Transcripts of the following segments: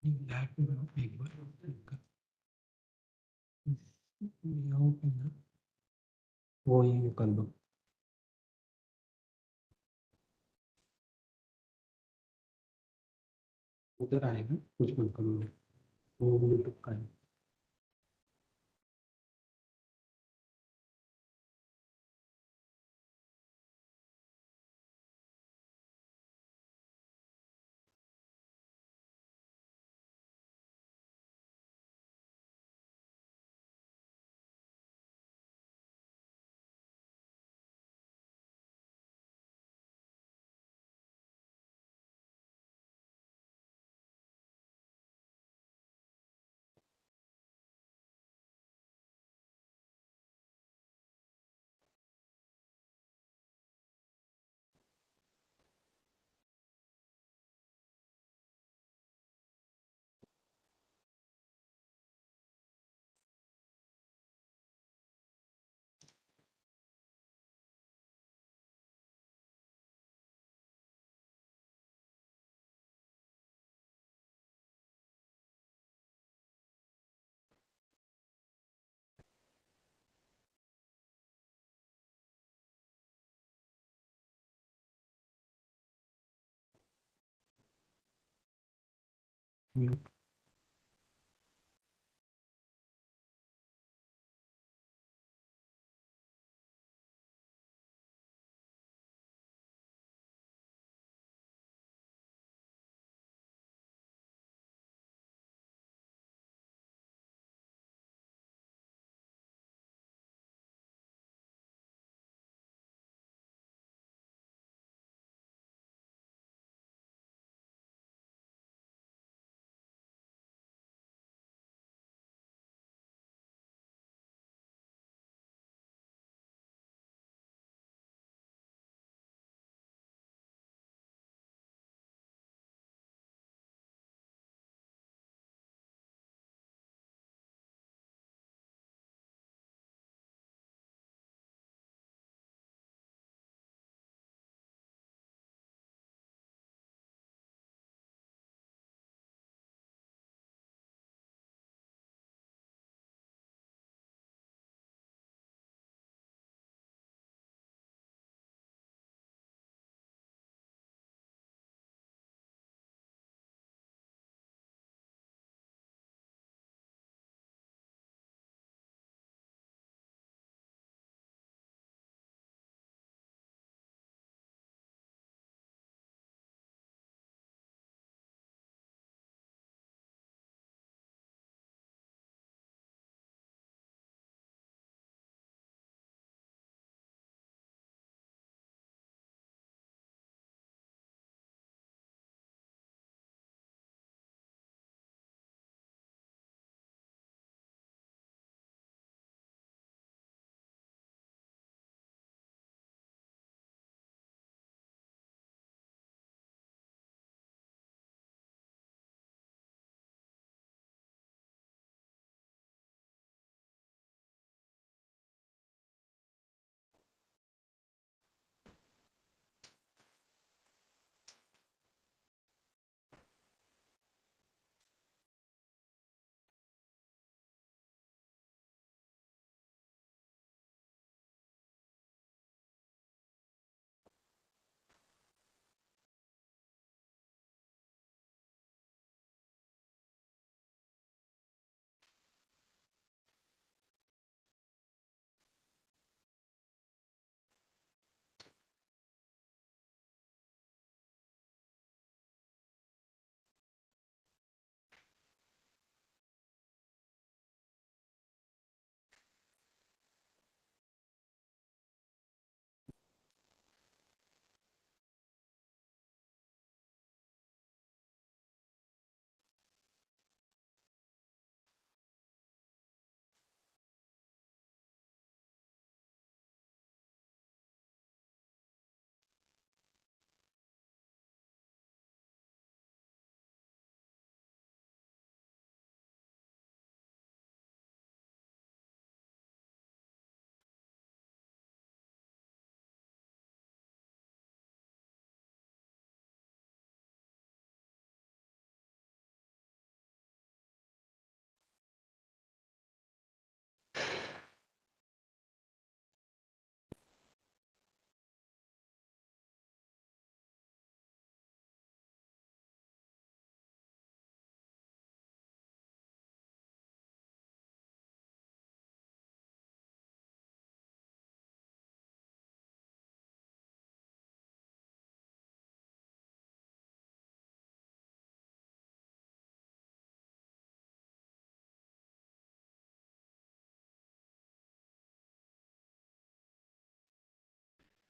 एक बार यहाँ पे ना वो ये कर दो। उधर आएगा कुछ मत करो, वो यूट्यूब का है।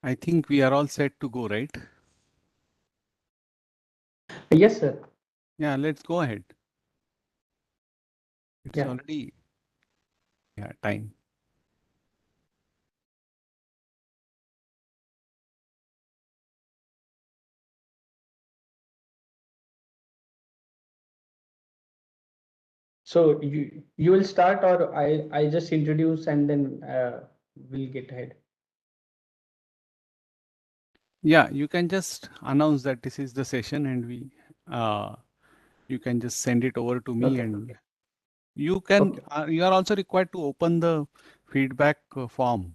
I think we are all set to go, right? Yes, sir. Yeah, let's go ahead. It's Yeah. already, yeah, time. So you will start, or I just introduce and then we'll get ahead. Yeah, you can just announce that this is the session and uh, you can just send it over to me Okay. and Okay. Okay. you are also required to open the feedback form,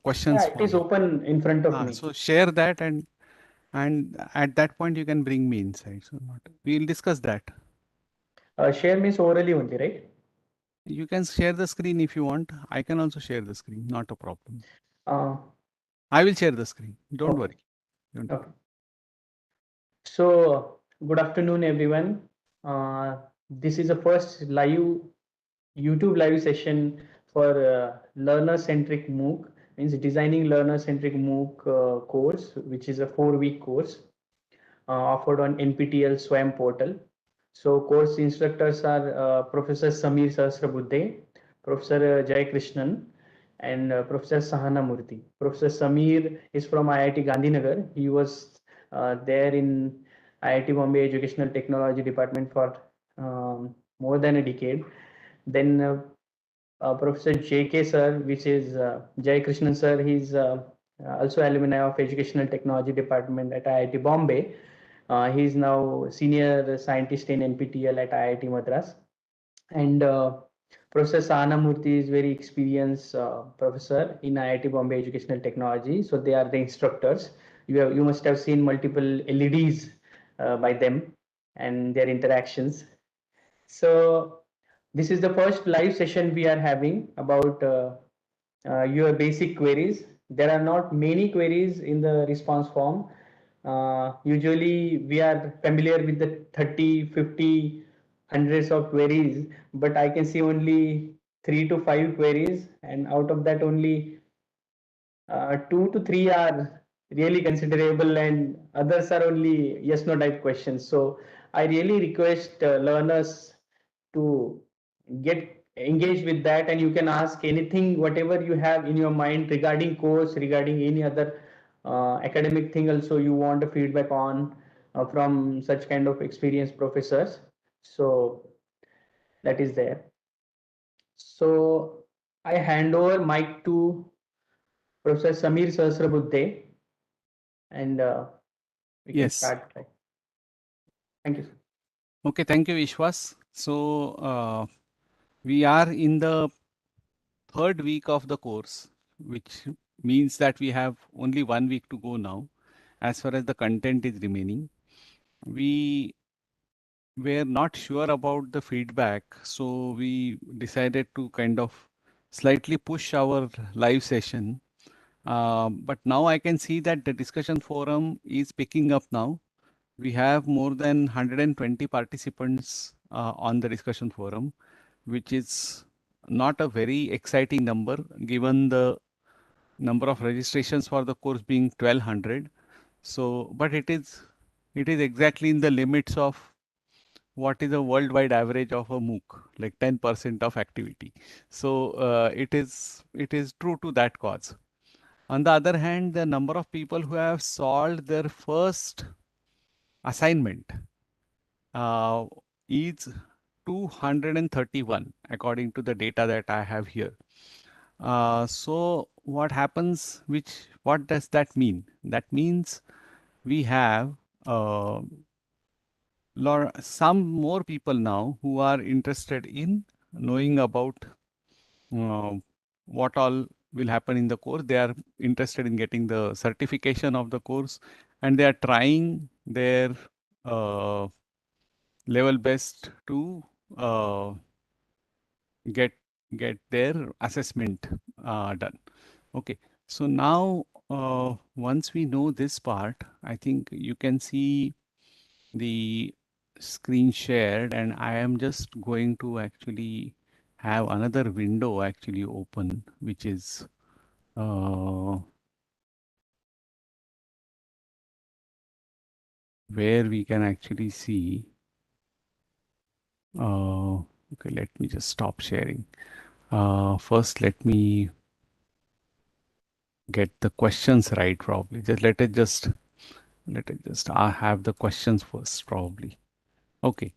questions Yeah, it is form. open in front of me. So share that and at that point you can bring me inside. So not, we'll discuss that. Share means orally only, right? You can share the screen if you want. I can also share the screen, not a problem. Uh, I will share the screen. Don't okay. worry. Don't worry. Okay. So good afternoon, everyone. Uh, this is the first live YouTube live session for learner-centric MOOC, means designing learner-centric MOOC course, which is a 4-week course offered on NPTEL SWAYAM portal. So course instructors are Professor Samir Sahasrabudhe, Professor Jay Krishnan, and Professor Sahana Murthy. Professor Samir is from IIT Gandhinagar. He was there in IIT Bombay Educational Technology Department for more than a decade. Then Professor J.K. sir, which is Jay Krishnan sir, he's also alumni of Educational Technology Department at IIT Bombay. He is now senior scientist in NPTEL at IIT Madras. And Professor Sahana Murthy is very experienced professor in IIT Bombay Educational Technology. So they are the instructors. You must have seen multiple LEDs by them and their interactions. So this is the first live session we are having about your basic queries. There are not many queries in the response form. Usually we are familiar with the 30, 50, hundreds of queries, but I can see only 3 to 5 queries, and out of that only 2 to 3 are really considerable and others are only yes no type questions. So I really request learners to get engaged with that, and you can ask anything whatever you have in your mind regarding course, regarding any other academic thing also you want a feedback on from such kind of experienced professors. So that is there. So I hand over mic to Professor Samir Sahasrabudhe, and we can Yes. start. Thank you. Okay. Thank you, Vishwas. So we are in the third week of the course, which means that we have only 1 week to go now, as far as the content is remaining. We were not sure about the feedback, so we decided to kind of slightly push our live session. But now I can see that the discussion forum is picking up now. We have more than 120 participants on the discussion forum, which is not a very exciting number given the number of registrations for the course being 1200. So, but it is exactly in the limits of what is a worldwide average of a MOOC, like 10% of activity. So it is true to that cause. On the other hand, the number of people who have solved their first assignment uh, is 231 according to the data that I have here. So what happens, what does that mean? That means we have uh, some more people now who are interested in knowing about uh, what all will happen in the course. They are interested in getting the certification of the course and they are trying their uh, level best to uh, get get their assessment done. Okay, so now once we know this part, I think you can see the screen shared, and I am just going to actually have another window actually open, which is uh, where we can actually see. Okay, let me just stop sharing. First, let me get the questions right. Probably just let it just have the questions first. Probably. Okay.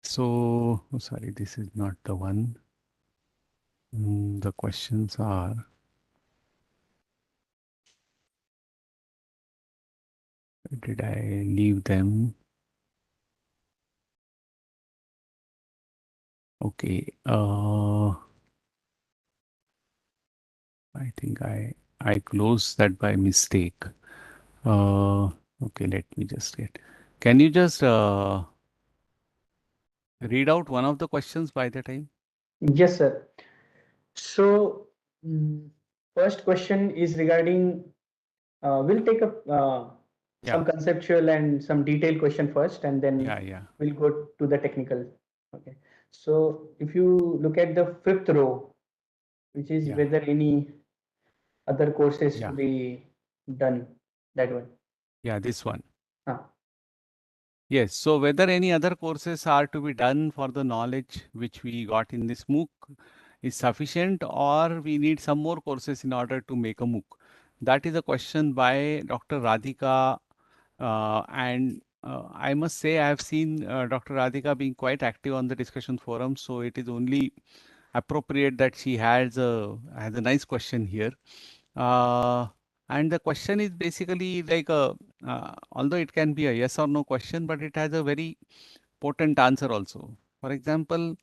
So, oh, sorry, this is not the one. The questions are. Did I leave them? Okay. I think I closed that by mistake. Okay, let me just get. Can you just read out one of the questions by the time? Yes, sir. So, mm, first question is regarding, we'll take up Yeah, some conceptual and some detailed question first, and then yeah, yeah, we'll go to the technical. Okay. So, if you look at the fifth row, which is yeah, whether any other courses to yeah, be done, that one. yeah. This one. Ah, Yes. So whether any other courses are to be done for the knowledge which we got in this MOOC is sufficient, or we need some more courses in order to make a MOOC. That is a question by Dr. Radhika. And I must say, I have seen Dr. Radhika being quite active on the discussion forum. So it is only appropriate that she has a nice question here. Uh, and the question is basically like although it can be a yes or no question, but it has a very potent answer also. For example,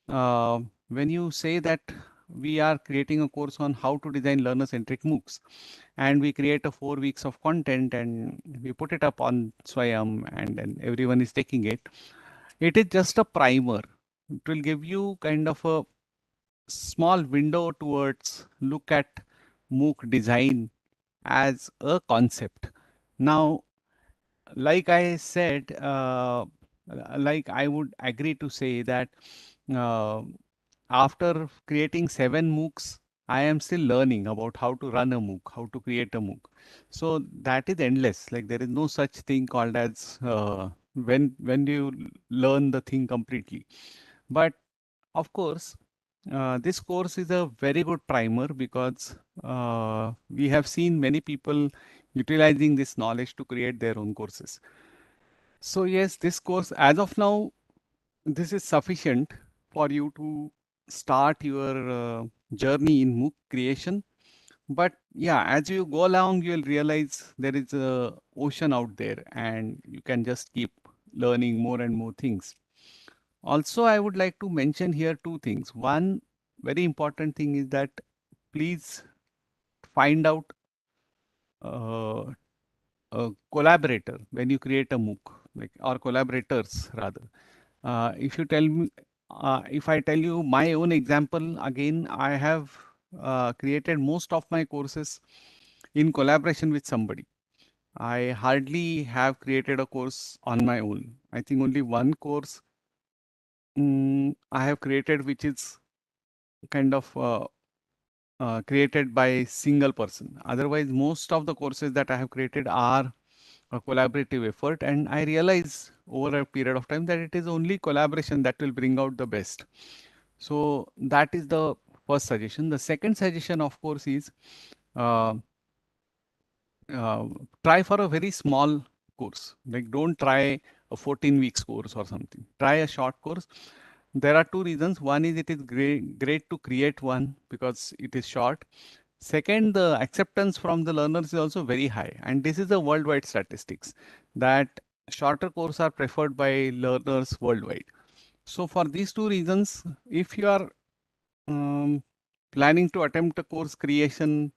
when you say that we are creating a course on how to design learner-centric MOOCs, and we create a 4 weeks of content and we put it up on Swayam, and then everyone is taking it. It is just a primer. It will give you kind of a small window towards look at MOOC design as a concept. Now, like I said, like I would agree to say that uh, after creating 7 MOOCs, I am still learning about how to run a MOOC, how to create a MOOC. So that is endless. Like there is no such thing called as when do you learn the thing completely. But of course, this course is a very good primer because we have seen many people utilizing this knowledge to create their own courses. So yes, this course as of now, this is sufficient for you to start your journey in MOOC creation. But yeah, as you go along, you will realize there is a ocean out there and you can just keep learning more and more things. Also, I would like to mention here 2 things. One very important thing is that please find out uh, a collaborator when you create a MOOC, like or collaborators rather. If you tell me, if I tell you my own example, again, I have created most of my courses in collaboration with somebody. I hardly have created a course on my own. I think only one course I have created, which is kind of created by single person. Otherwise, most of the courses that I have created are a collaborative effort, and I realize over a period of time that it is only collaboration that will bring out the best. So that is the first suggestion. The second suggestion, of course, is uh, uh, try for a very small course. Like don't try a 14 weeks course or something. Try a short course. There are 2 reasons. One is it is great to create one because it is short. Second, the acceptance from the learners is also very high. And this is the worldwide statistics that shorter courses are preferred by learners worldwide. So for these 2 reasons, if you are um, planning to attempt a course creation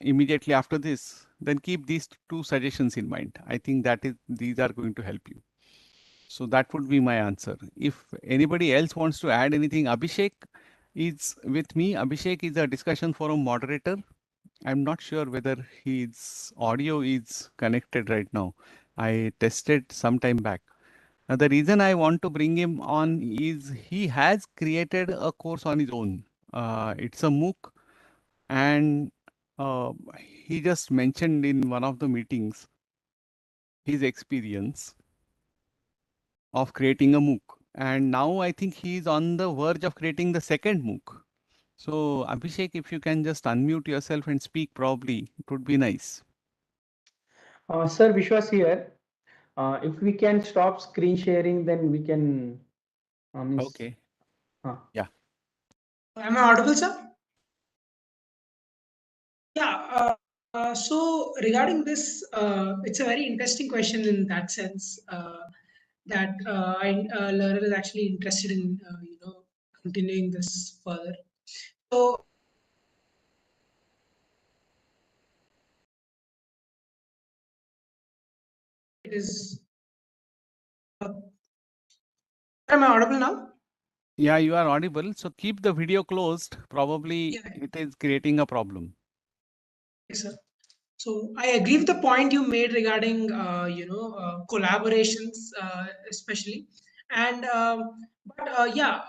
immediately after this, then keep these 2 suggestions in mind. I think that is these are going to help you. So that would be my answer. If anybody else wants to add anything, Abhishek is with me. Abhishek is a discussion forum moderator. I'm not sure whether his audio is connected right now. I tested some time back. Now, the reason I want to bring him on is he has created a course on his own. It's a MOOC, and uh, he just mentioned in one of the meetings his experience of creating a MOOC. And now I think he is on the verge of creating the second MOOC. So Abhishek, if you can just unmute yourself and speak probably, it would be nice. Sir Vishwas here. If we can stop screen sharing, then we can means. Okay. Uh, Yeah. Am I audible, sir? Yeah. So regarding this, it's a very interesting question in that sense that learner is actually interested in continuing this further. So it is. Am I audible now? Yeah, you are audible. So keep the video closed. Probably Yeah. it is creating a problem. Yes, sir. So I agree with the point you made regarding collaborations, especially, and but yeah.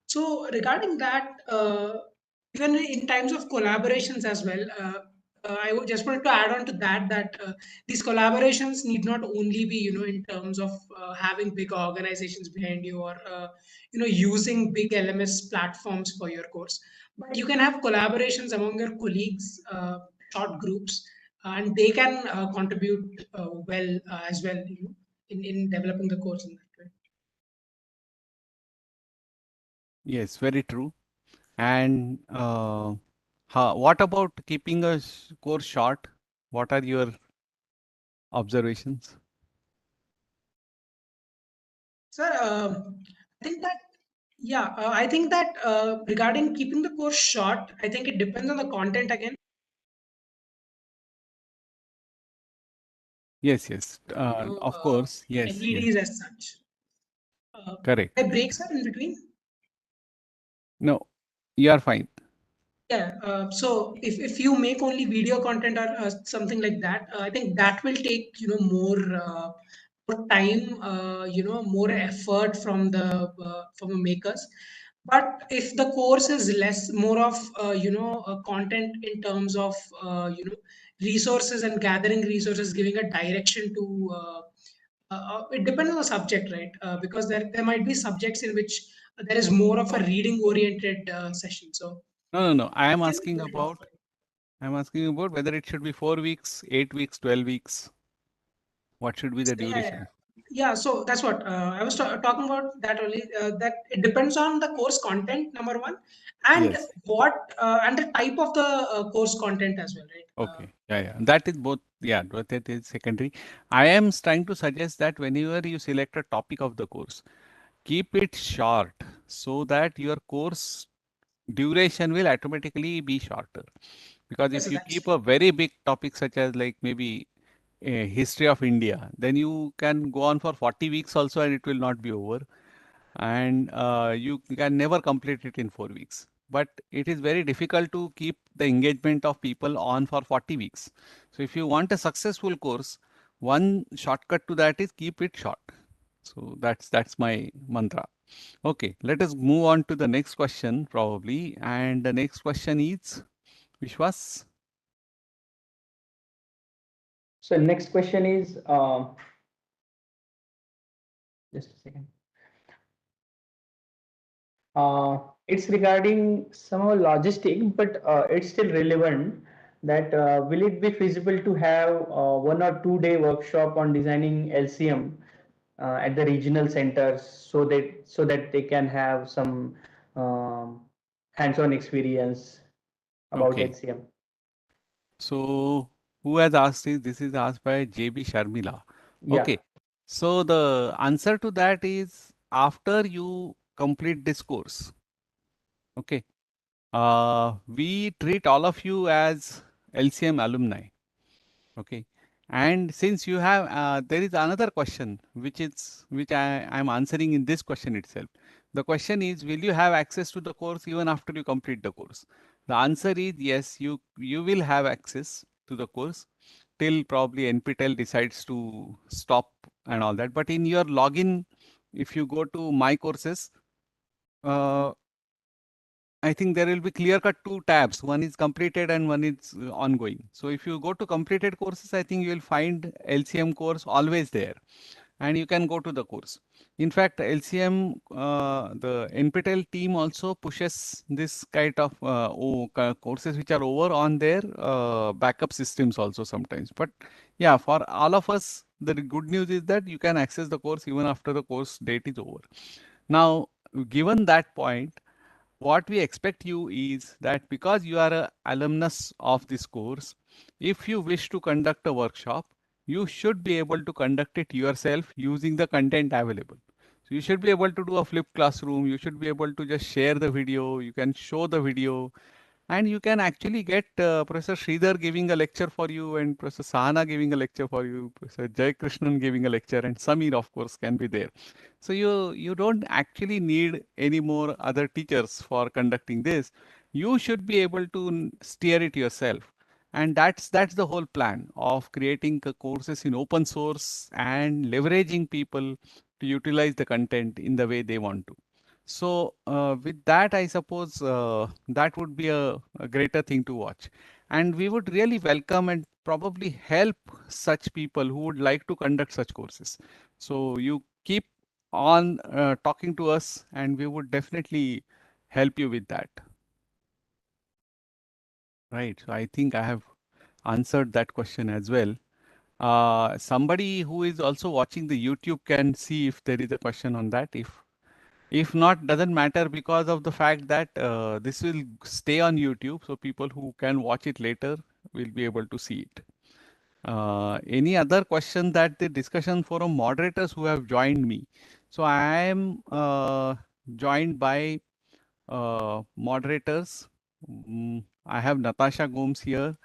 So regarding that, even in times of collaborations as well, just wanted to add on to that these collaborations need not only be in terms of having big organizations behind you or using big LMS platforms for your course, but you can have collaborations among your colleagues, short groups, and they can contribute well as well, in developing the course in that way. Yes, very true. And what about keeping a course short? What are your observations? Sir, I think that yeah, I think that regarding keeping the course short, I think it depends on the content again. Yes, yes. You know, Of course. Yes, yes. LEDs as such. Correct. I break, sir, in between. No, you are fine. Yeah. So if you make only video content or something like that, I think that will take more time, more effort from the makers. But if the course is less, more of content in terms of resources and gathering resources, giving a direction to. It depends on the subject, right? Because there might be subjects in which there is more of a reading oriented session. So No, no, no. I am can be asking trade-off. about whether it should be 4 weeks, 8 weeks, 12 weeks. What should be the Yeah, yeah. duration? Yeah, so that's what I was talking about that only. That it depends on the course content, number one, and Yes. and the type of the course content as well, right? Okay. Yeah, yeah. That is both. Yeah, but that is secondary. I am trying to suggest that whenever you select a topic of the course, keep it short so that your course duration will automatically be shorter. Because Yes, if you that's keep a very big topic such as like maybe a history of India, then you can go on for 40 weeks also and it will not be over. And you can never complete it in 4 weeks. But it is very difficult to keep the engagement of people on for 40 weeks. So if you want a successful course, one shortcut to that is keep it short. So that's my mantra. Okay, let us move on to the next question probably. And the next question is Vishwas. so next question is just a second. It's regarding somehow logistic, but it's still relevant. That will it be feasible to have 1 or 2 day workshop on designing LCM at the regional centers so that they can have some hands-on experience about Okay. LCM. So who has asked this? This is asked by JB Sharmila. Yeah. Okay. So the answer to that is after you complete this course. Okay. We treat all of you as LCM alumni. Okay. And since you have, there is another question which I am answering in this question itself. The question is, will you have access to the course even after you complete the course? The answer is yes, you will have access to the course till probably NPTEL decides to stop and all that. But in your login, if you go to my courses, uh, I think there will be clear-cut two tabs. One is completed and one is ongoing. So if you go to completed courses, I think you will find LCM course always there, and you can go to the course. In fact, LCM, the NPTEL team also pushes this kind of courses which are over on their backup systems also sometimes. But yeah, for all of us, the good news is that you can access the course even after the course date is over. Now, given that point, what we expect you is that because you are an alumnus of this course, if you wish to conduct a workshop, you should be able to conduct it yourself using the content available. So you should be able to do a flipped classroom. You should be able to just share the video. You can show the video, and you can actually get Professor Sridhar giving a lecture for you, and Professor Sahana giving a lecture for you, Professor Jay Krishnan giving a lecture, and Samir, of course, can be there. So you don't actually need any more other teachers for conducting this. You should be able to steer it yourself. And that's the whole plan of creating courses in open source and leveraging people to utilize the content in the way they want to. So with that, I suppose that would be a greater thing to watch. And we would really welcome and probably help such people who would like to conduct such courses. So you keep on talking to us, and we would definitely help you with that. Right. So I think I have answered that question as well. Somebody who is also watching the YouTube can see if there is a question on that. If not, doesn't matter, because of the fact that this will stay on YouTube, so people who can watch it later will be able to see it. Any other question that the discussion forum moderators who have joined me? So I am joined by moderators. I have Natasha Gomes here.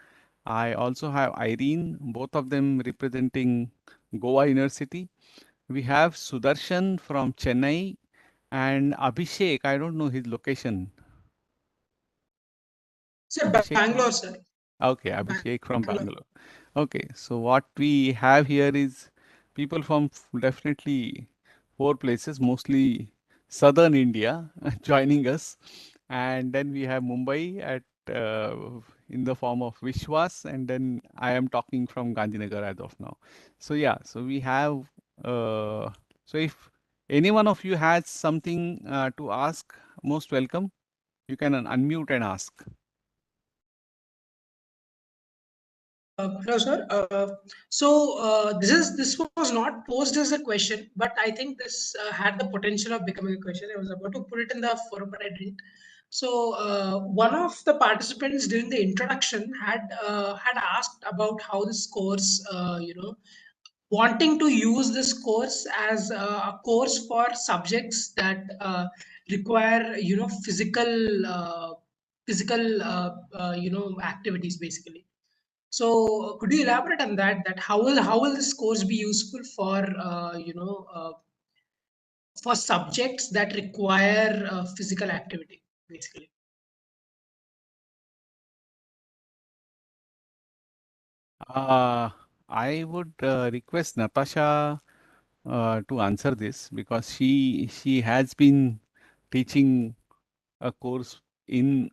I also have Irene, both of them representing Goa University. We have Sudarshan from Chennai and Abhishek. I don't know his location. Sir, Abhishek from? Bangalore, sir. Okay, Abhishek from Bangalore. Okay, so what we have here is people from definitely 4 places, mostly southern India, joining us. And then we have Mumbai at in the form of Vishwas, and then I am talking from Gandhinagar as of now. So yeah, so we have, so if any one of you has something to ask, most welcome. You can unmute and ask. Hello, sir. This was not posed as a question, but I think this had the potential of becoming a question. I was about to put it in the forum, but I didn't. So one of the participants during the introduction had asked about how this course, wanting to use this course as a course for subjects that require physical activities basically. So could you elaborate on that? That how will this course be useful for for subjects that require physical activity, basically? I would request Natasha to answer this, because she has been teaching a course in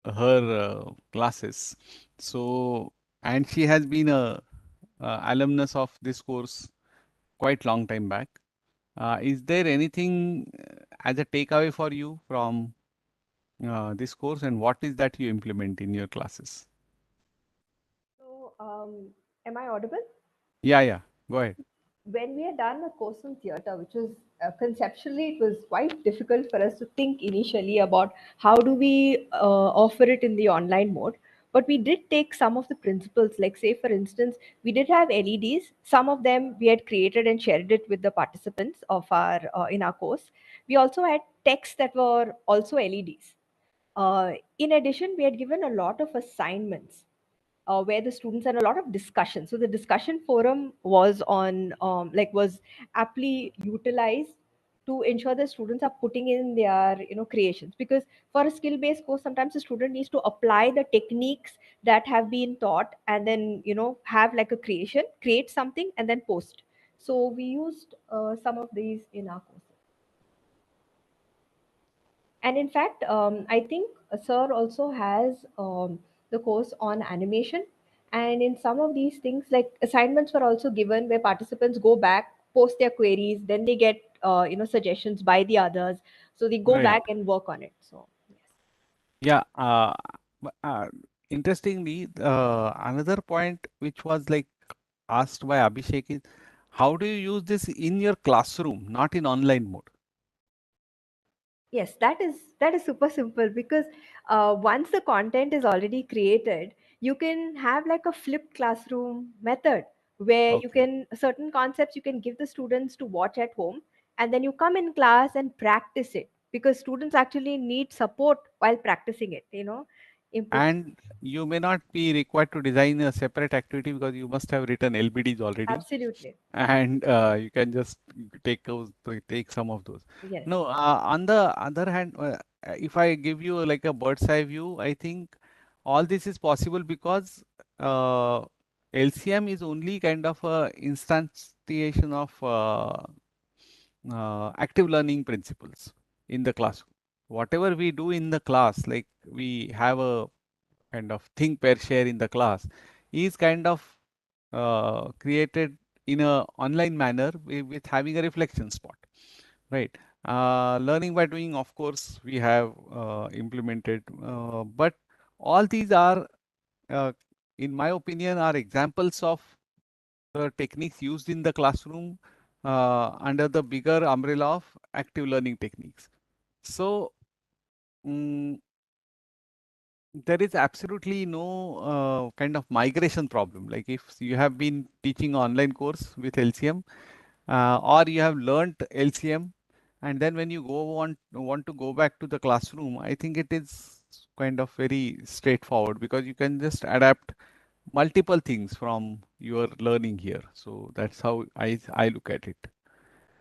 her classes. So, and she has been a alumnus of this course quite long time back. Is there anything as a takeaway for you from this course, and what is that you implement in your classes? So, am I audible? Yeah, go ahead. When we had done a course on theatre, which was conceptually, it was quite difficult for us to think initially about how do we offer it in the online mode. But we did take some of the principles, like say, for instance, we did have LEDs. Some of them we had created and shared it with the participants of our in our course. We also had texts that were also LEDs. In addition, we had given a lot of assignments where the students had a lot of discussion. So the discussion forum was on was aptly utilized to ensure that students are putting in their creations, because for a skill based course sometimes the student needs to apply the techniques that have been taught and then have like a create something and then post. So we used some of these in our course. And in fact, I think Sir also has the course on animation. And in some of these things, like assignments were also given where participants go back, post their queries, then they get suggestions by the others. So they go Right. back and work on it. So yes. Yeah. b- uh, Interestingly, another point which was like asked by Abhishek is, how do you use this in your classroom, not in online mode? Yes, that is super simple because once the content is already created, you can have like a flipped classroom method where you Okay. can certain concepts you can give the students to watch at home, and then you come in class and practice it because students actually need support while practicing it. Input. And you may not be required to design a separate activity because you must have written LBDs already, Absolutely. and you can just take some of those. Yes. No, on the other hand, if I give you like a bird's eye view, I think all this is possible because LCM is only kind of a instantiation of active learning principles in the classroom. Whatever we do in the class, like we have a kind of think, pair, share in the class, is kind of created in a online manner with having a reflection spot, right? Learning by doing, of course, we have implemented, but all these are, uh, in my opinion, are examples of the techniques used in the classroom under the bigger umbrella of active learning techniques. So, mm, there is absolutely no kind of migration problem. Like if you have been teaching online course with LCM, or you have learnt LCM, and then when you want to go back to the classroom, I think it is kind of very straightforward because you can just adapt multiple things from your learning here. So that's how I look at it.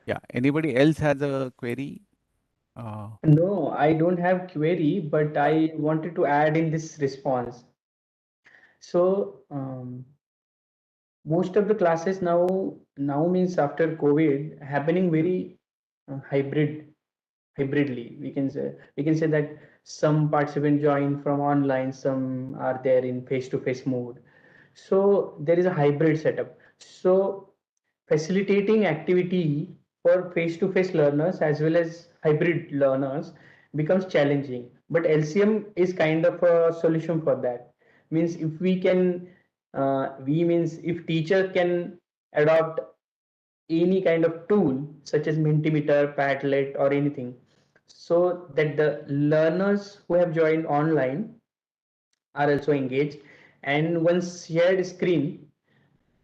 Yeah. Anybody else has a query? Uh, No, I don't have query, but I wanted to add in this response. So most of the classes now means after COVID happening very hybridly. We can say that some participants join from online, some are there in face-to-face mode. So there is a hybrid setup. So facilitating activity for face-to-face learners as well as hybrid learners becomes challenging. But LCM is kind of a solution for that. Means if we can, we means if teacher can adopt any kind of tool such as Mentimeter, Padlet, or anything, so that the learners who have joined online are also engaged, and one shared screen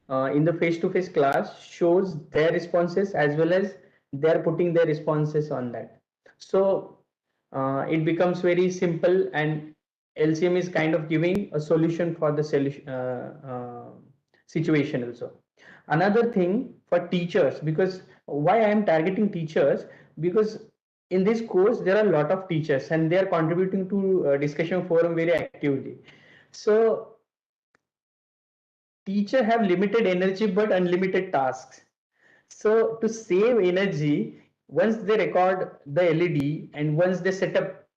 in the face-to-face class shows their responses as well as they're putting their responses on that. So it becomes very simple, and LCM is kind of giving a solution for the situation also. Another thing for teachers, because why I am targeting teachers, because in this course there are a lot of teachers and they are contributing to discussion forum very actively. So teacher have limited energy but unlimited tasks. So to save energy, once they record the LED and once they set up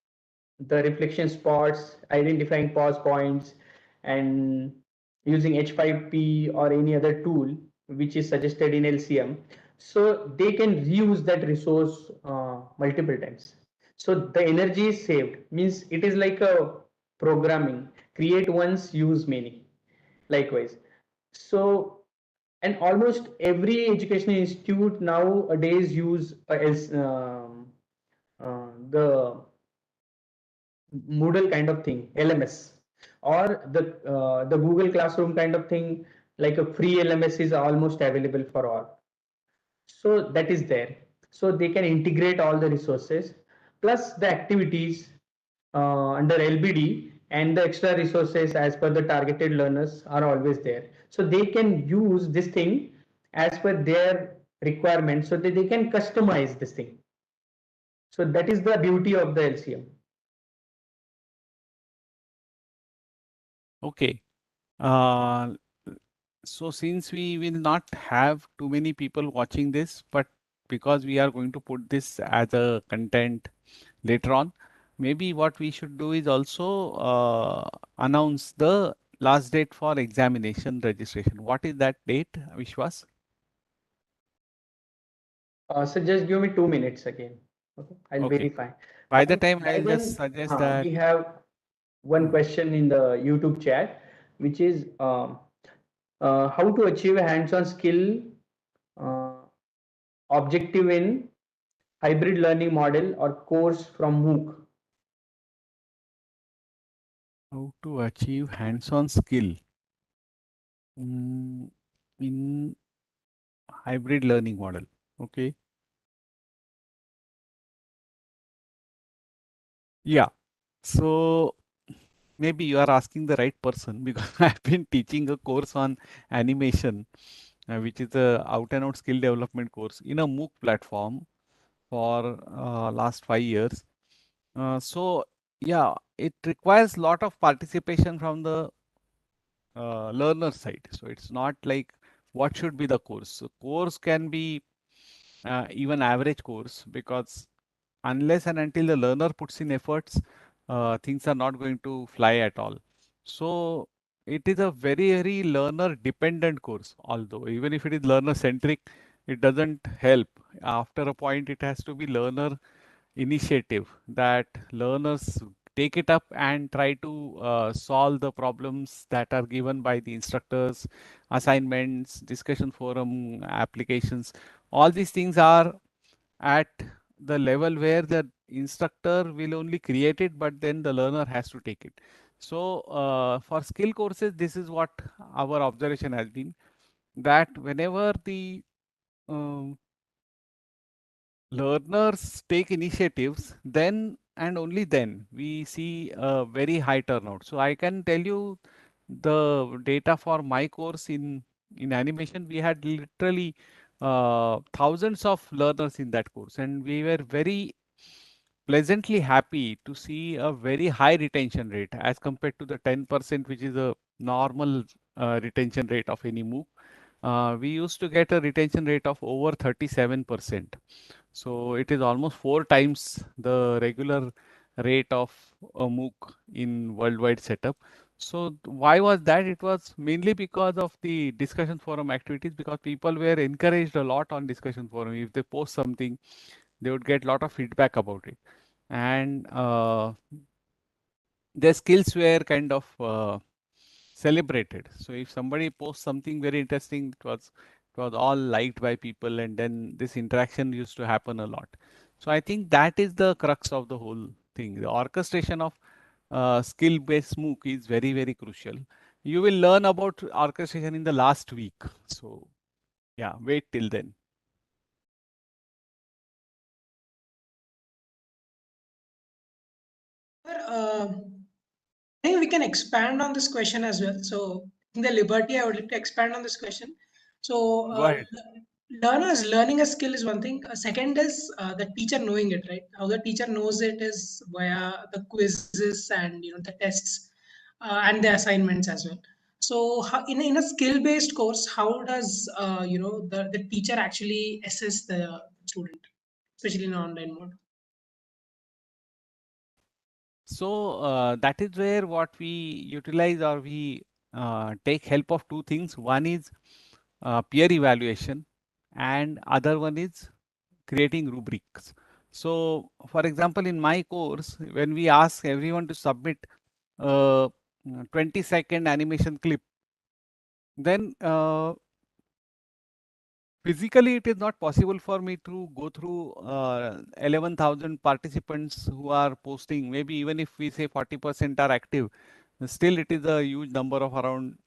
the reflection spots, identifying pause points, and using H5P or any other tool which is suggested in LCM, so they can reuse that resource multiple times. So the energy is saved. Means it is like a programming: create once, use many. Likewise, so and almost every educational institute nowadays use the Moodle kind of thing, LMS, or the Google Classroom kind of thing, like a free LMS is almost available for all. So that is there. So they can integrate all the resources plus the activities under LBD, and the extra resources as per the targeted learners are always there. So they can use this thing as per their requirements so that they can customize this thing. So that is the beauty of the LCM. okay. Uh, So since we will not have too many people watching this, but because we are going to put this as a content later on, maybe what we should do is also announce the last date for examination registration. What is that date, Vishwas? So just give me 2 minutes again. Okay, I'll Okay. verify. By the time By I'll just then, suggest that. we have one question in the YouTube chat, which is how to achieve a hands-on skill uh, objective in hybrid learning model or course from MOOC. How to achieve hands-on skill in hybrid learning model. Okay. Yeah. So maybe you are asking the right person because I've been teaching a course on animation, which is a out and out skill development course in a MOOC platform for last 5 years. So yeah, it requires lot of participation from the learner side. So it's not like what should be the course. So course can be even average course, because unless and until the learner puts in efforts, things are not going to fly at all. So it is a very, very learner dependent course. Although even if it is learner centric, it doesn't help. After a point, it has to be learner initiative, that learners take it up and try to solve the problems that are given by the instructors, assignments, discussion forum, applications. All these things are at the level where the instructor will only create it, but then the learner has to take it. So for skill courses, this is what our observation has been, that whenever the um, learners take initiatives, then and only then we see a very high turnout. So I can tell you the data for my course in animation. We had literally thousands of learners in that course, and we were very pleasantly happy to see a very high retention rate as compared to the 10%, which is a normal retention rate of any MOOC. We used to get a retention rate of over 37%. So it is almost 4 times the regular rate of a MOOC in worldwide setup. So why was that? It was mainly because of the discussion forum activities, because people were encouraged a lot on discussion forum. If they post something, they would get a lot of feedback about it. And their skills were kind of celebrated. So if somebody posts something very interesting, it was all liked by people, and then this interaction used to happen a lot. So I think that is the crux of the whole thing. The orchestration of skill-based MOOC is very, very crucial. You will learn about orchestration in the last week. So yeah, wait till then. Uh, I think we can expand on this question as well. So, in the liberty, I would like to expand on this question. So, Go ahead. learners learning a skill is one thing. Second is the teacher knowing it, right? How the teacher knows it is via the quizzes and the tests and the assignments as well. So, in a skill-based course, how does the teacher actually assess the student, especially in online mode? So that is where what we utilize, or we take help of two things. One is peer evaluation, and other one is creating rubrics. So for example, in my course, when we ask everyone to submit a 20-second animation clip, then physically, it is not possible for me to go through 11,000 participants who are posting. Maybe even if we say 40% are active, still it is a huge number of around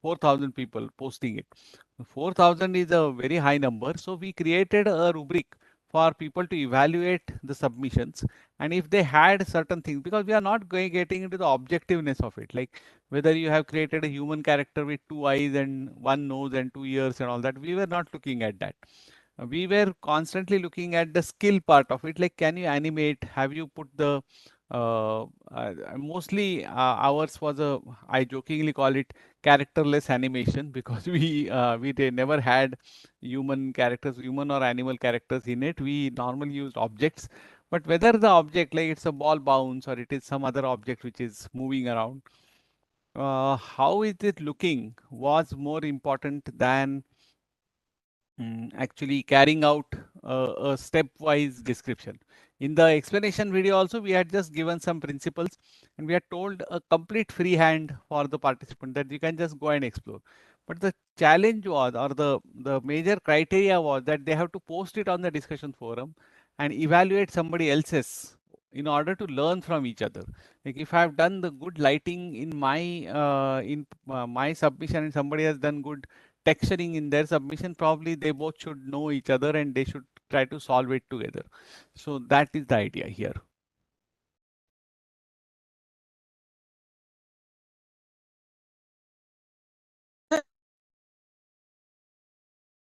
4,000 people posting it. 4,000 is a very high number. So we created a rubric for people to evaluate the submissions. And if they had certain things, because we are not getting into the objectiveness of it, like whether you have created a human character with 2 eyes and 1 nose and 2 ears and all that, we were not looking at that. We were constantly looking at the skill part of it, like can you animate, have you put the mostly ours was a, I jokingly call it characterless animation, because we never had human characters, human or animal characters in it. We normally used objects, But whether the object, like it's a ball bounce or it is some other object which is moving around, how is it looking was more important than actually carrying out a stepwise description. In the explanation video also, we had just given some principles and we had told a complete free hand for the participant that you can just go and explore. But the challenge was, or the major criteria was that they have to post it on the discussion forum and evaluate somebody else's in order to learn from each other. Like if I have done the good lighting in my submission and somebody has done good texturing in their submission, probably they both should know each other and they should try to solve it together. So that is the idea here.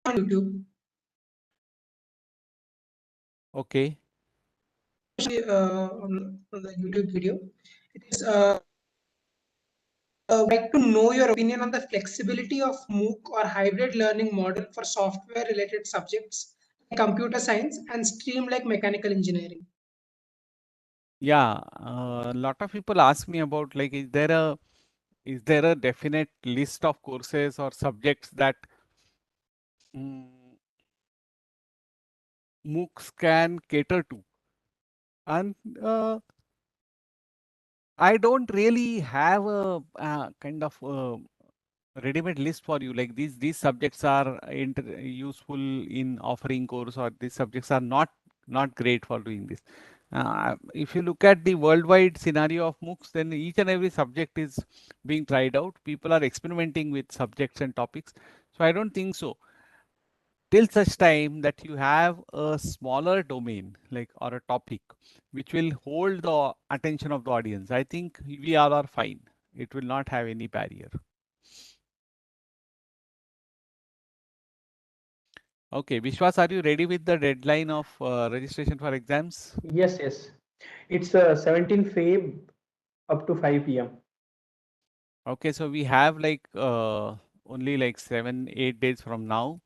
On YouTube. Okay. On the YouTube video, it is like to know your opinion on the flexibility of MOOC or hybrid learning model for software related subjects like computer science and stream like mechanical engineering. Yeah, a lot of people ask me about, like, is there a definite list of courses or subjects that mm, MOOCs can cater to? And I don't really have a kind of ready-made list for you. Like these subjects are useful in offering course, or these subjects are not great for doing this. If you look at the worldwide scenario of MOOCs, then each and every subject is being tried out. People are experimenting with subjects and topics. So I don't think so. Till such time that you have a smaller domain, like, or a topic which will hold the attention of the audience, I think we all are fine. It will not have any barrier. Okay, Vishwas, are you ready with the deadline of registration for exams? Yes, yes. It's 17 Feb up to 5 p.m. Okay, so we have like only like 7, 8 days from now,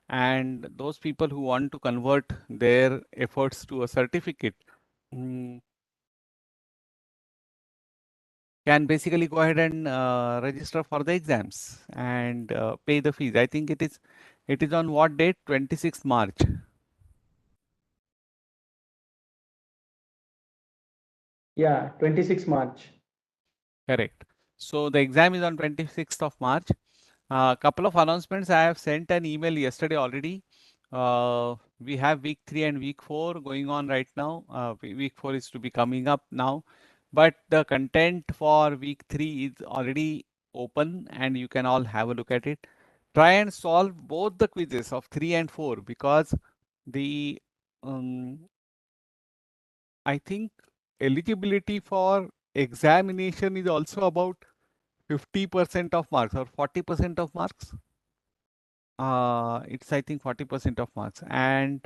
and those people who want to convert their efforts to a certificate mm, can basically go ahead and register for the exams and pay the fees. I think it is on what date? 26th March. Yeah, 26 March. Correct. So the exam is on 26th of March. A couple of announcements. I have sent an email yesterday already. We have week 3 and week 4 going on right now. Week 4 is to be coming up now, but the content for week 3 is already open and you can all have a look at it. Try and solve both the quizzes of 3 and 4 because the um, I think eligibility for examination is also about 50% of marks or 40% of marks. It's I think 40% of marks, and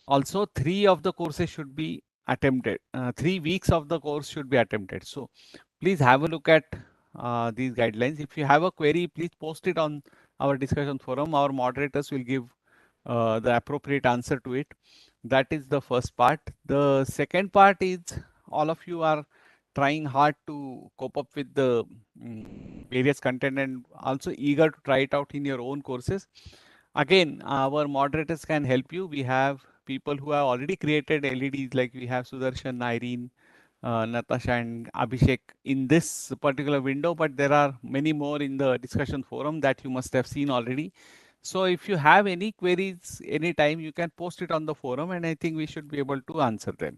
also 3 of the courses should be attempted. 3 weeks of the course should be attempted. So please have a look at these guidelines. If you have a query, please post it on our discussion forum. Our moderators will give the appropriate answer to it. That is the first part. The second part is all of you are trying hard to cope up with the various content and also eager to try it out in your own courses. Again, our moderators can help you. We have people who have already created LEDs, like we have Sudarshan, Irene, Natasha and Abhishek in this particular window, but there are many more in the discussion forum that you must have seen already. So if you have any queries anytime, you can post it on the forum and I think we should be able to answer them.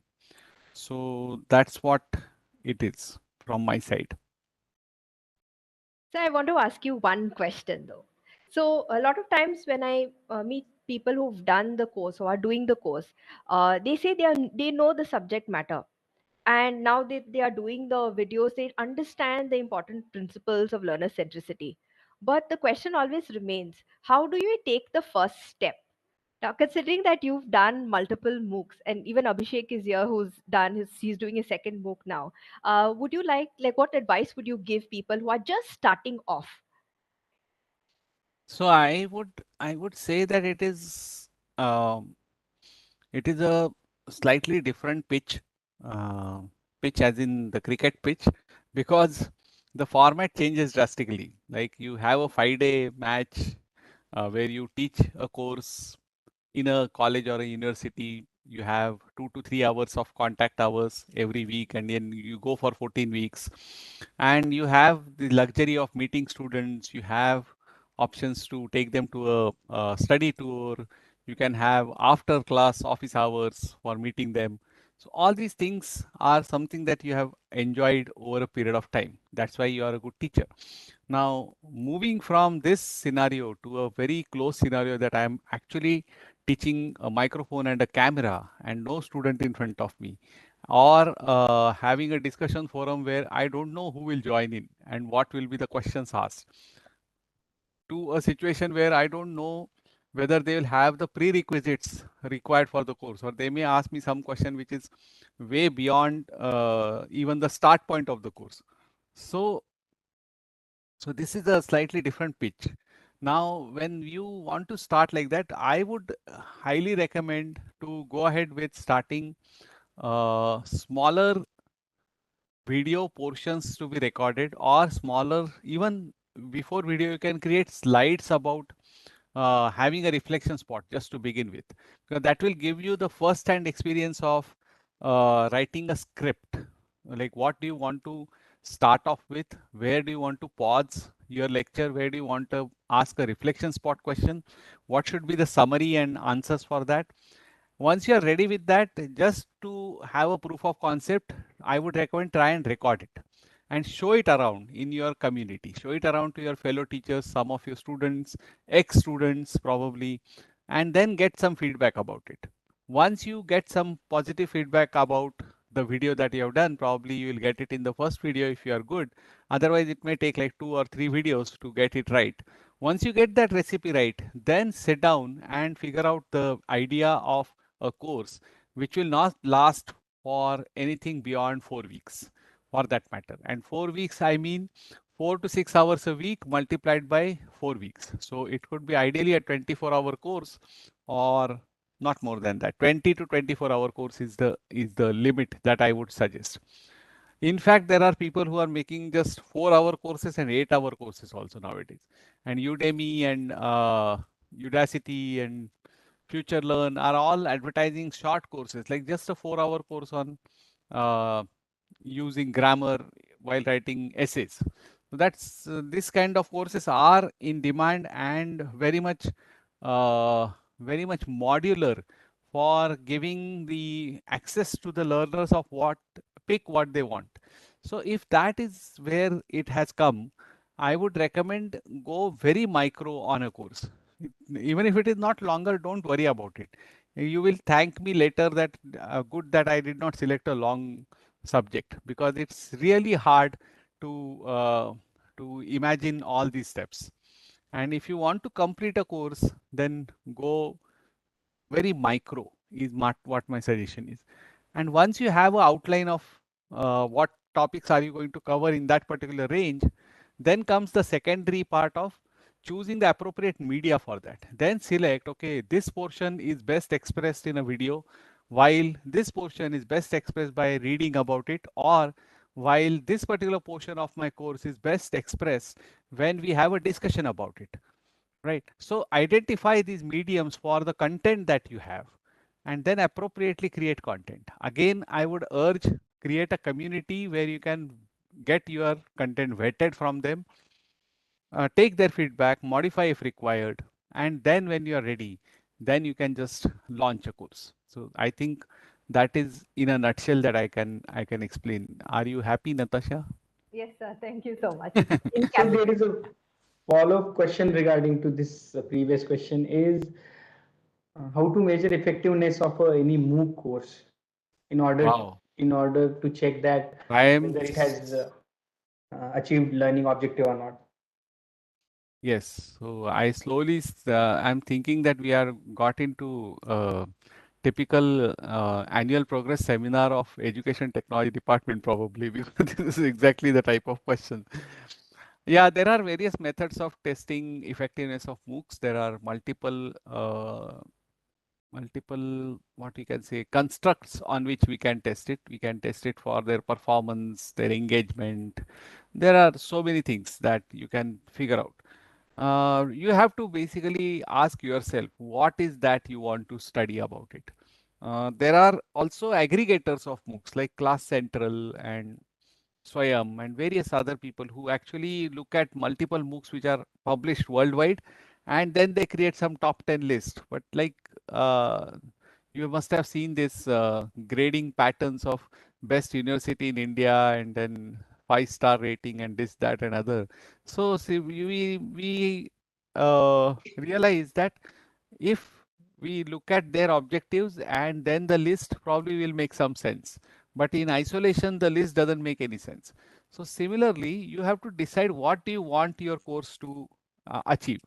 So that's what it is from my side. So I want to ask you one question though. So a lot of times when I meet people who've done the course or are doing the course, they say they know the subject matter, and now they are doing the videos. They understand the important principles of learner centricity, but the question always remains: how do you take the first step? Now, considering that you've done multiple MOOCs, and even Abhishek is here, he's doing a second MOOC now. Would you like, what advice would you give people who are just starting off? So I would say that um, it is a slightly different pitch, pitch as in the cricket pitch, because the format changes drastically. Like you have a 5-day match where you teach a course in a college or a university. You have 2 to 3 hours of contact hours every week, and then you go for 14 weeks, and you have the luxury of meeting students. You have options to take them to a study tour. You can have after class office hours for meeting them. So all these things are something that you have enjoyed over a period of time. That's why you are a good teacher. Now, moving from this scenario to a very close scenario that I am actually teaching a microphone and a camera and no student in front of me, or having a discussion forum where I don't know who will join in and what will be the questions asked, to a situation where I don't know whether they will have the prerequisites required for the course, or they may ask me some question which is way beyond even the start point of the course. So this is a slightly different pitch. Now, when you want to start like that, I would highly recommend to go ahead with starting smaller video portions to be recorded, or smaller, even before video, you can create slides about having a reflection spot just to begin with, because that will give you the first hand experience of writing a script. Like, what do you want to start off with? Where do you want to pause your lecture? Where do you want to ask a reflection spot question? What should be the summary and answers for that? Once you are ready with that, just to have a proof of concept, I would recommend try and record it and show it around in your community. Show it around to your fellow teachers, some of your students, ex-students probably, and then get some feedback about it. Once you get some positive feedback about the video that you have done, probably you will get it in the first video if you are good. Otherwise, it may take like 2 or 3 videos to get it right. Once you get that recipe right, then sit down and figure out the idea of a course which will not last for anything beyond 4 weeks, for that matter. And 4 weeks, I mean 4 to 6 hours a week multiplied by 4 weeks. So it could be ideally a 24-hour course, or not more than that. 20 to 24-hour course is the limit that I would suggest. In fact, there are people who are making just 4-hour courses and 8-hour courses also nowadays. And Udemy and Udacity and Future Learn are all advertising short courses, like just a 4-hour course on uh, using grammar while writing essays. So that's this kind of courses are in demand, and uh, very much modular for giving the access to the learners of what pick what they want. So if that is where it has come, I would recommend go very micro on a course. Even if it is not longer, don't worry about it. You will thank me later that good that I did not select a long subject, because it's really hard to imagine all these steps. And if you want to complete a course, then go very micro is what my suggestion is. And once you have an outline of what topics are you going to cover in that particular range, then comes the secondary part of choosing the appropriate media for that. Then select, okay, this portion is best expressed in a video, while this portion is best expressed by reading about it, or while this particular portion of my course is best expressed when we have a discussion about it. Right. So identify these mediums for the content that you have, and then appropriately create content. Again, I would urge, create a community where you can get your content vetted from them, take their feedback, modify if required, and then when you are ready, then you can just launch a course. So I think that is in a nutshell that I can explain. Are you happy, Natasha? Yes, sir. Thank you so much. So there is a follow-up question regarding to this previous question is how to measure effectiveness of any MOOC course in order Wow. in order to check that I am whether it has achieved learning objective or not. Yes, so I slowly, I'm thinking that we are got into typical annual progress seminar of education technology department probably, because this is exactly the type of question. Yeah, there are various methods of testing effectiveness of MOOCs. There are multiple multiple, what we can say, constructs on which we can test it. We can test it for their performance, their engagement. There are so many things that you can figure out. You have to basically ask yourself, what is that you want to study about it? There are also aggregators of MOOCs like Class Central and Swayam and various other people who actually look at multiple MOOCs which are published worldwide, and then they create some top 10 list. But like you must have seen this grading patterns of best university in India and then 5-star rating and this, that, and other. So see, we realize that if we look at their objectives and then the list probably will make some sense. But in isolation, the list doesn't make any sense. So similarly, you have to decide what do you want your course to achieve,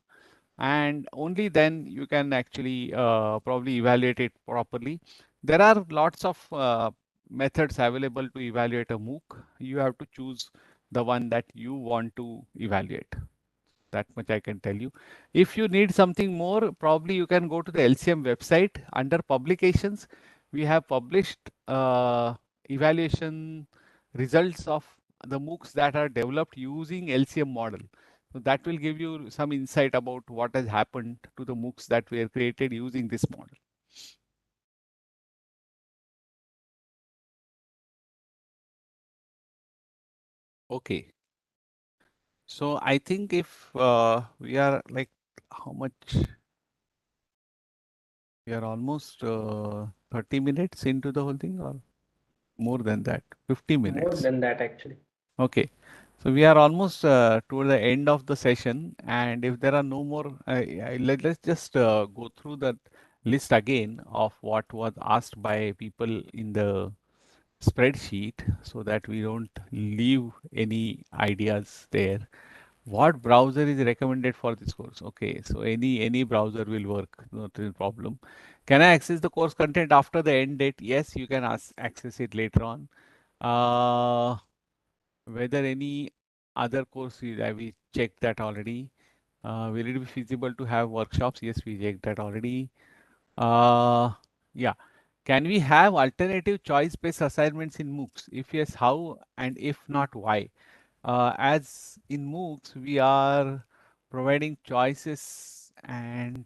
and only then you can actually probably evaluate it properly. There are lots of methods available to evaluate a MOOC. You have to choose the one that you want to evaluate. That much I can tell you. If you need something more, probably you can go to the LCM website. Under publications, we have published evaluation results of the MOOCs that are developed using LCM model. So that will give you some insight about what has happened to the MOOCs that were created using this model. Okay. So I think if we are like, how much? We are almost 30 minutes into the whole thing, or more than that, 50 More minutes. than that, actually. Okay. So we are almost toward the end of the session, and if there are no more, let's just go through the list again of what was asked by people in the spreadsheet so that we don't leave any ideas there. What browser is recommended for this course? Okay, so any browser will work, not a problem. Can I access the course content after the end date? Yes, you can access it later on. Whether any other course we checked that already. Will it be feasible to have workshops? Yes, we checked that already. Yeah. Can we have alternative choice-based assignments in MOOCs? If yes, how? And if not, why? As in MOOCs, we are providing choices and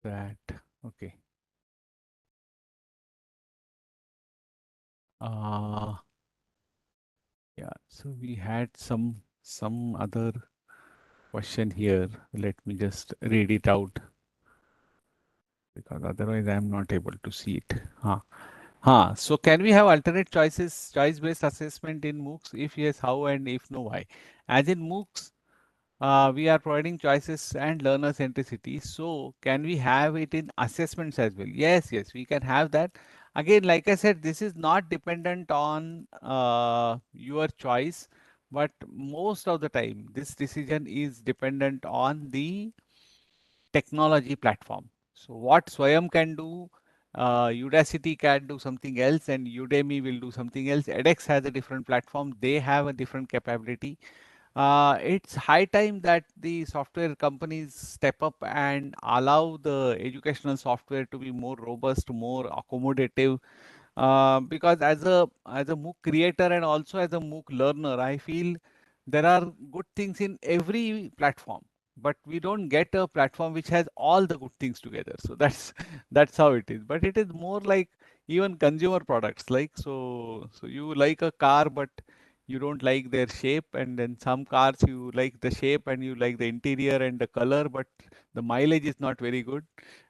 that. Okay. Yeah. So we had some other question here. Let me just read it out because otherwise I am not able to see it. So can we have alternate choices, choice-based assessment in MOOCs? If yes, how, and if no, why? As in MOOCs, we are providing choices and learner centricity. So can we have it in assessments as well? Yes, yes, we can have that. Again, like I said, this is not dependent on your choice, but most of the time, this decision is dependent on the technology platform. So what Swayam can do, Udacity can do something else, and Udemy will do something else. edX has a different platform. They have a different capability. It's high time that the software companies step up and allow the educational software to be more robust, more accommodative. Because as a MOOC creator and also as a MOOC learner, I feel there are good things in every platform, but we don't get a platform which has all the good things together. So that's that's how it is. But it is more like even consumer products, like so you like a car, but you don't like their shape, and then some cars you like the shape and you like the interior and the color, but the mileage is not very good,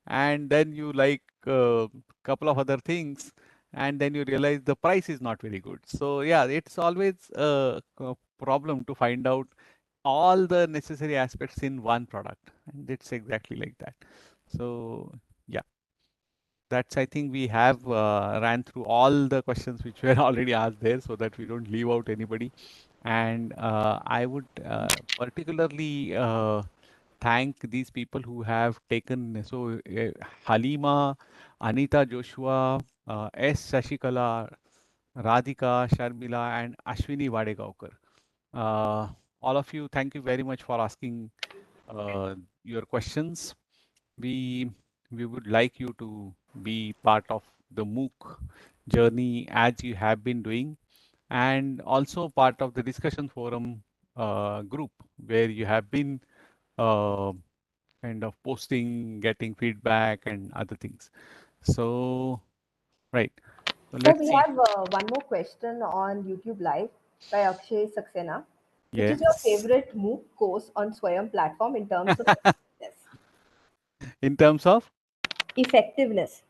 and then you like a couple of other things, and then you realize the price is not very good. So yeah, it's always a problem to find out all the necessary aspects in one product, and it's exactly like that. So yeah, that's, I think we have ran through all the questions which were already asked there so that we don't leave out anybody. And I would particularly thank these people who have taken, so Halima, Anita Joshua, S. Shashikala, Radhika, Sharmila, and Ashwini Vadegaonkar. all of you, thank you very much for asking your questions. We we would like you to be part of the MOOC journey as you have been doing, and also part of the discussion forum group where you have been uh, kind of posting, getting feedback, and other things. So, right. So So let's we see. have one more question on YouTube Live by Akshay Saxena. Which is your Yes. favorite MOOC course on Swayam platform in terms of effectiveness? In terms of, Effectiveness.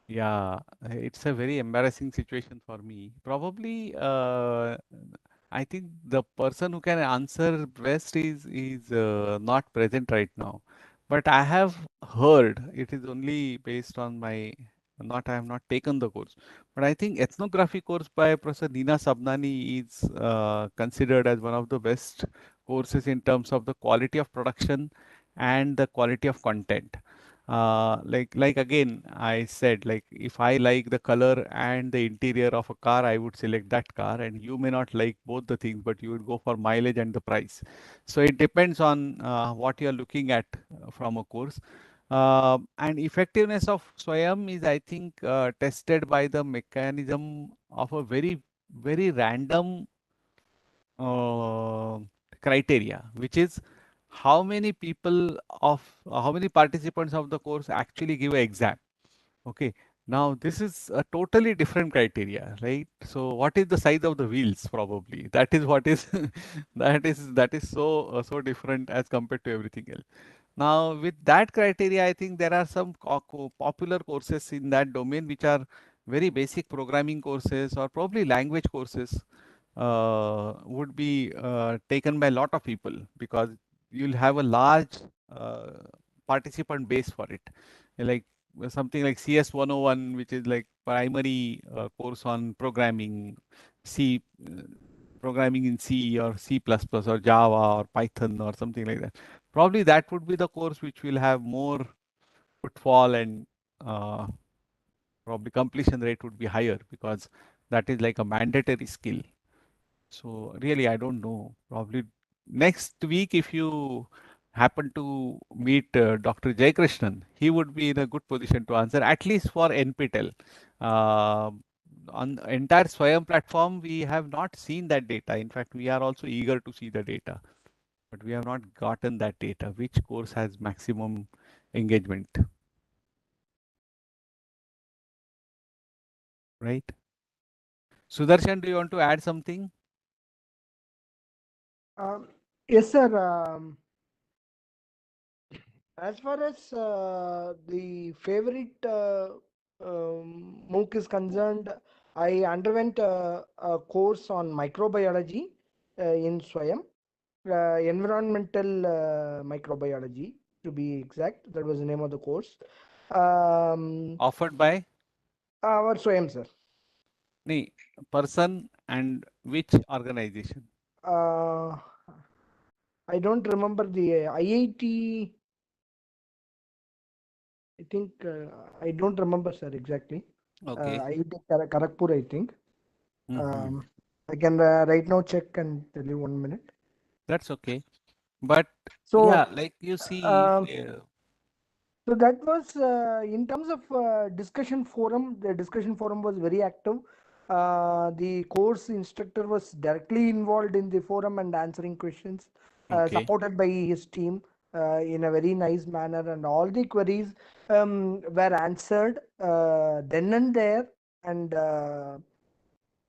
yeah, it's a very embarrassing situation for me. Probably, I think the person who can answer best is not present right now. But I have heard, it is only based on my, not I have not taken the course, but I think ethnography course by Professor Nina Sabnani is considered as one of the best courses in terms of the quality of production and the quality of content. Like again, I said, like if I like the color and the interior of a car, I would select that car, and you may not like both the things, but you would go for mileage and the price. So it depends on what you are looking at from a course. And effectiveness of Swayam is, I think, tested by the mechanism of a very random uh, criteria, which is how many people of how many participants of the course actually give an exam. Okay. Now this is a totally different criteria, right? So what is the size of the wheels? Probably that is what is that is so different as compared to everything else. Now with that criteria, I think there are some popular courses in that domain which are very basic programming courses or probably language courses would be taken by a lot of people because you'll have a large uh, participant base for it. Like something like CS 101, which is like primary course on programming, C, programming in C or C++ or Java or Python or something like that. Probably that would be the course which will have more footfall and uh, probably completion rate would be higher because that is like a mandatory skill. So really, I don't know. Probably next week, if you happen to meet Dr. Jaykrishnan, he would be in a good position to answer, at least for NPTEL. Uh, on the entire Swayam platform, we have not seen that data. In fact, we are also eager to see the data, but we have not gotten that data. Which course has maximum engagement, right? Sudarshan, do you want to add something? Um, yes, sir. As far as the favorite MOOC is concerned, I underwent a course on microbiology in Swayam, environmental microbiology to be exact. That was the name of the course. Offered by Our Swayam, sir. the person and which organization? Uh, I don't remember the IIT. I think I don't remember, sir, exactly. Okay. IIT Kharagpur, I think. Mhm. I can right now check and tell you 1 minute. That's okay. But So, yeah, like you see, um, so that was in terms of discussion forum. The discussion forum was very active. The course instructor was directly involved in the forum and answering questions, okay, supported by his team in a very nice manner, and all the queries were answered then and there. And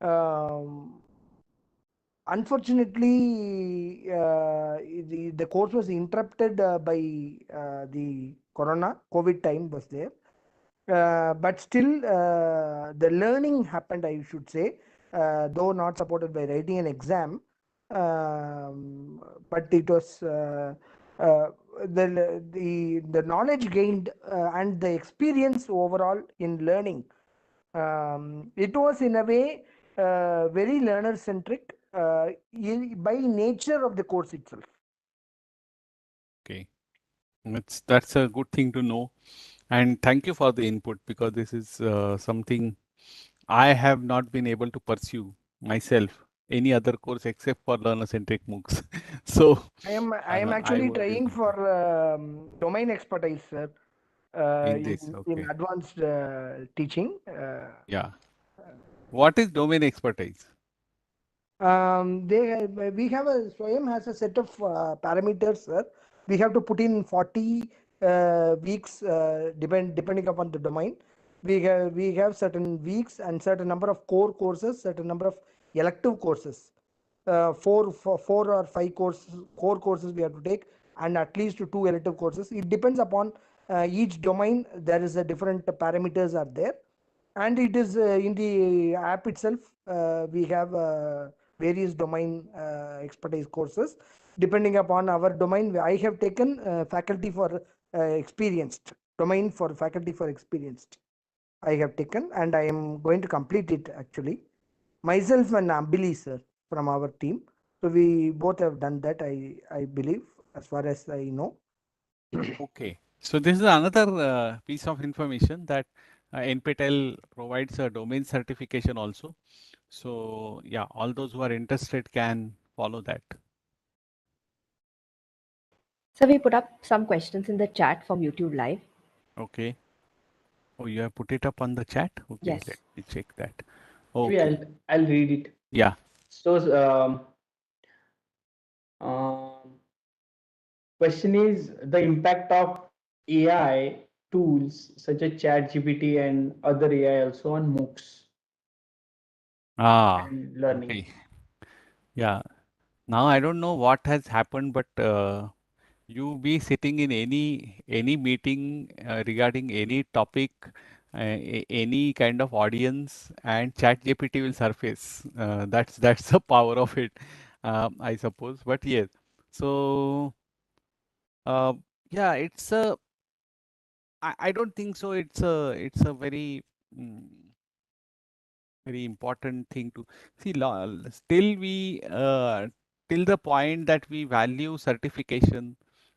um, unfortunately, the course was interrupted by the Corona, COVID time was there. But still, the learning happened, I should say, though not supported by writing an exam. But it was the knowledge gained and the experience overall in learning. It was in a way very learner centric by nature of the course itself. okay. That's a good thing to know. And thank you for the input because this is something I have not been able to pursue myself any other course except for learner-centric MOOCs. So I am I actually was trying into for domain expertise, sir, in this. in Okay. advanced teaching. Yeah. What is domain expertise? We have a Swayam has a set of parameters, sir. We have to put in 40 weeks, depending upon the domain. We have certain weeks and certain number of core courses, certain number of elective courses. Four or five core courses we have to take, and at least two elective courses. It depends upon each domain. There is a different parameters are there, and it is in the app itself. We have various domain expertise courses depending upon our domain. I have taken faculty for experienced domain for faculty for experienced. I have taken, and I am going to complete it actually. Myself and Ambili sir from our team. So we both have done that. I believe, as far as I know. Okay. So this is another piece of information that NPTEL provides a domain certification also. So yeah, all those who are interested can follow that. So we put up some questions in the chat from YouTube Live. Okay. Oh, you have put it up on the chat? Okay, Yes. let me check that. Maybe Okay. I'll read it. Yeah. So um, question is the impact of AI tools such as ChatGPT and other AI also on MOOCs Ah, and learning. okay. Yeah. Now I don't know what has happened, but you be sitting in any meeting regarding any topic, any kind of audience, and ChatGPT will surface. That's the power of it, I suppose. But yes, so uh, yeah, I don't think so. It's a very mm, very important thing to see. Still, we till the point that we value certification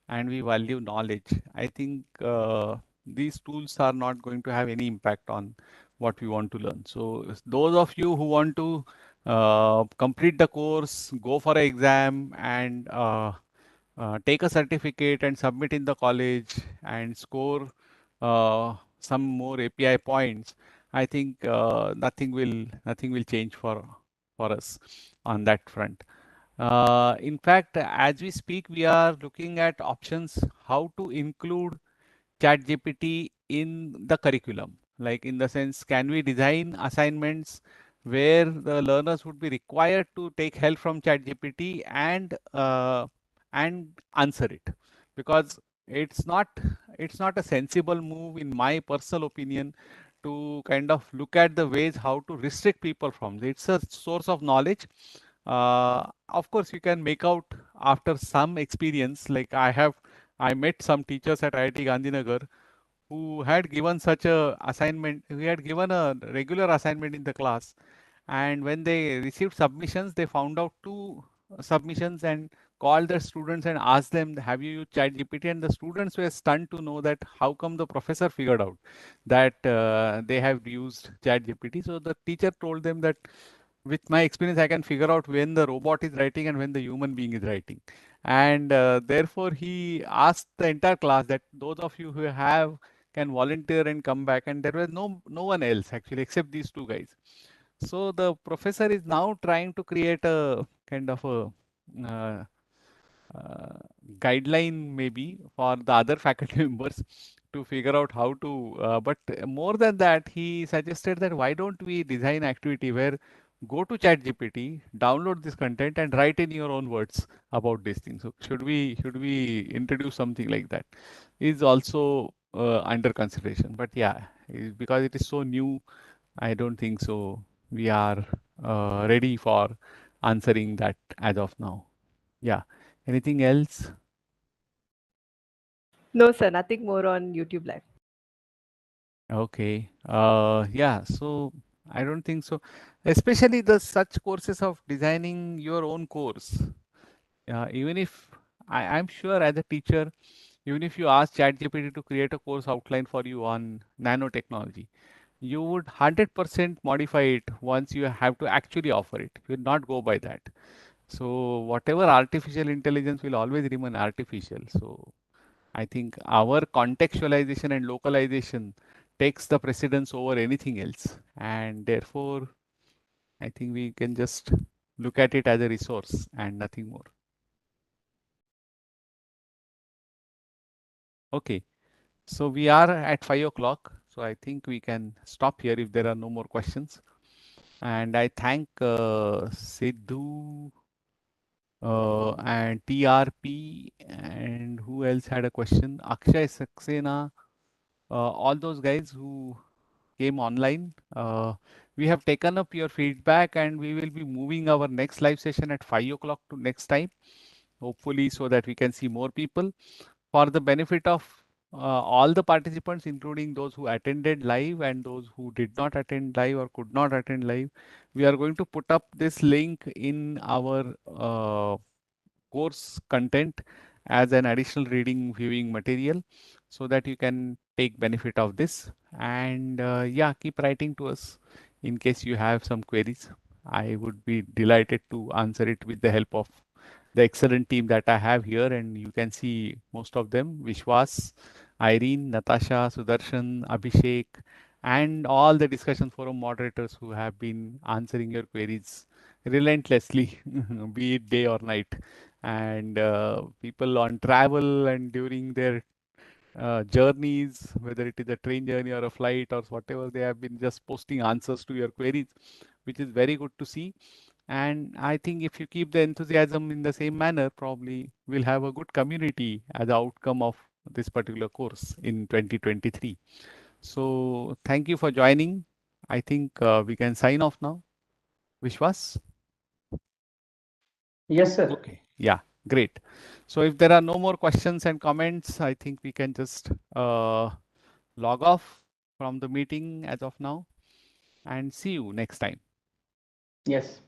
and we value knowledge, I think these tools are not going to have any impact on what we want to learn. So, those of you who want to complete the course, go for an exam, and take a certificate and submit in the college and score some more API points, I think nothing will change for us on that front. In fact, as we speak, we are looking at options how to include ChatGPT in the curriculum. Like in the sense, can we design assignments where the learners would be required to take help from ChatGPT and answer it? Because it's not it's not a sensible move, in my personal opinion, to kind of look at the ways how to restrict people from it. It's a source of knowledge. Of course, you can make out after some experience. Like I met some teachers at IIT Gandhinagar who had given such a assignment. We had given a regular assignment in the class, and when they received submissions, they found out two submissions and called the students and asked them, have you used ChatGPT? And the students were stunned to know that how come the professor figured out that they have used ChatGPT. So the teacher told them that with my experience, I can figure out when the robot is writing and when the human being is writing. And therefore, he asked the entire class that those of you who have can volunteer and come back. And there was no one else actually except these two guys. So the professor is now trying to create a kind of a uh, uh, guideline maybe for the other faculty members to figure out how to. But more than that, he suggested that why don't we design activity where go to ChatGPT, download this content, and write in your own words about this thing. So should we introduce something like that? Is also under consideration. But yeah, because it is so new, I don't think so. We are ready for answering that as of now. Yeah. Anything else? No, sir, nothing more on YouTube Live. Okay. Yeah. So I don't think so. Especially the such courses of designing your own course. Even if I'm sure as a teacher, even if you ask ChatGPT to create a course outline for you on nanotechnology, you would 100% modify it once you have to actually offer it. You will not go by that. So whatever artificial intelligence will always remain artificial. So I think our contextualization and localization takes the precedence over anything else. And therefore, I think we can just look at it as a resource and nothing more. Okay. So we are at 5 o'clock. So I think we can stop here if there are no more questions. And I thank Sidhu and TRP and who else had a question? Akshay Saxena, all those guys who came online. We have taken up your feedback and we will be moving our next live session at 5 o'clock to next time, hopefully, so that we can see more people. For the benefit of all the participants, including those who attended live and those who did not attend live or could not attend live, we are going to put up this link in our course content as an additional reading viewing material so that you can take benefit of this. And yeah, keep writing to us in case you have some queries. I would be delighted to answer it with the help of the excellent team that I have here, and you can see most of them: Vishwas, Irene, Natasha, Sudarshan, Abhishek, and all the discussion forum moderators who have been answering your queries relentlessly, be it day or night. And people on travel and during their journeys, whether it is a train journey or a flight or whatever, they have been just posting answers to your queries, which is very good to see. And I think if you keep the enthusiasm in the same manner, probably we'll have a good community as the outcome of this particular course in 2023. So thank you for joining. I think we can sign off now. Vishwas? Yes, sir. Okay. Yeah, great. So if there are no more questions and comments, I think we can just log off from the meeting as of now and see you next time. Yes.